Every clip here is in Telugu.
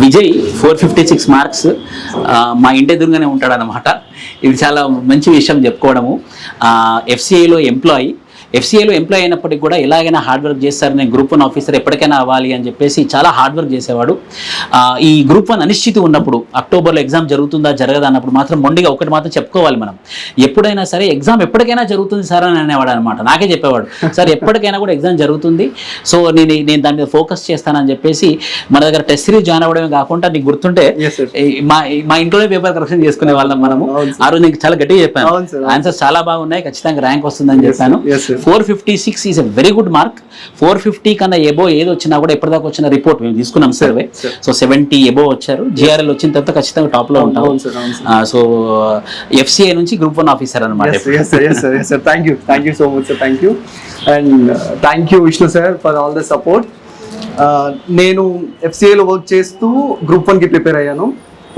విజయ్ 456 మార్క్స్ మా ఇంటి ఎదురుగానే ఉంటాడు అన్నమాట. ఇది చాలా మంచి విషయం చెప్పుకోవడము. FCIలో ఎంప్లాయీ అయినప్పటికీ కూడా ఎలాగైనా హార్డ్ వర్క్ చేస్తారు. నేను గ్రూప్ 1 ఆఫీసర్ ఎప్పటికైనా అవ్వాలి అని చెప్పేసి చాలా హార్డ్ వర్క్ చేసేవాడు. ఈ గ్రూప్ 1 అనిశ్చితి ఉన్నప్పుడు, అక్టోబర్లో ఎగ్జామ్ జరుగుతుందా జరగదా అన్నప్పుడు మాత్రం మొండిగా ఒకటి మాత్రం చెప్పుకోవాలి, మనం ఎప్పుడైనా సరే ఎగ్జామ్ ఎప్పటికైనా జరుగుతుంది సార్ అని అనేవాడు అనమాట. నాకే చెప్పేవాడు, సార్ ఎప్పటికైనా కూడా ఎగ్జామ్ జరుగుతుంది, సో నేను దాని మీద ఫోకస్ చేస్తానని చెప్పేసి మన దగ్గర టెస్ట్ సిరీస్ జాయిన్ అవ్వడమే కాకుండా, నీకు గుర్తుంటే మా ఇంట్లోనే పేపర్ కరెక్షన్ చేసుకునే వాళ్ళం మనము. ఆ రోజు నీకు చాలా గట్టిగా చెప్పాను, ఆన్సర్స్ చాలా బాగున్నాయి, ఖచ్చితంగా ర్యాంక్ వస్తుందని చెప్పాను. 456 is a very good mark. 450 కన్నా ఎబో ఏది వచ్చినా కూడా ఇప్పటిదాకా వచ్చిన రిపోర్ట్ మేము తీసుకున్నాం సర్వే. సో 70 ఎబో వచ్చారు. GRL వచ్చిన తర్వాత ఖచ్చితంగా టాప్ లో ఉంటాం. సో FCI నుంచి గ్రూప్ 1 ఆఫీసర్ అనమాట. Thank you so much sir. Thank you and thank you Vishnu sir for all the support. నేను FCIలో వర్క్ చేస్తూ గ్రూప్ 1కి ప్రిపేర్ అయ్యాను.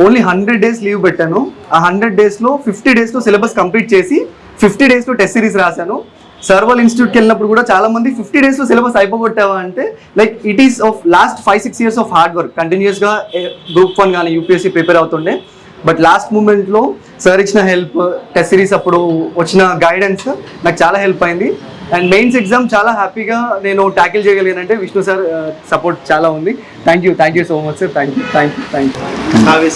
ఓన్లీ 100 days లీవ్ పెట్టాను. ఆ 100 daysలో 50 daysలో సిలబస్ కంప్లీట్ చేసి 50 daysలో టెస్ట్ సిరీస్ రాశాను. సర్వల్ ఇన్స్టిట్యూట్కి వెళ్ళినప్పుడు కూడా చాలా మంది 50 daysలో సిలబస్ అయిపోగొట్టావా అంటే, like it is of last 5-6 years of hard work. కంటిన్యూస్గా గ్రూప్ 1 కానీ UPSC ప్రిపేర్ అవుతుండే. బట్ లాస్ట్ మూమెంట్లో సార్ ఇచ్చిన హెల్ప్, టెస్ట్ సిరీస్ అప్పుడు వచ్చిన గైడెన్స్ నాకు చాలా హెల్ప్ అయింది. అండ్ మెయిన్స్ ఎగ్జామ్ చాలా హ్యాపీగా నేను ట్యాకిల్ చేయగలిగానంటే విష్ణు సార్ సపోర్ట్ చాలా ఉంది. Thank you so much sir. Thank you.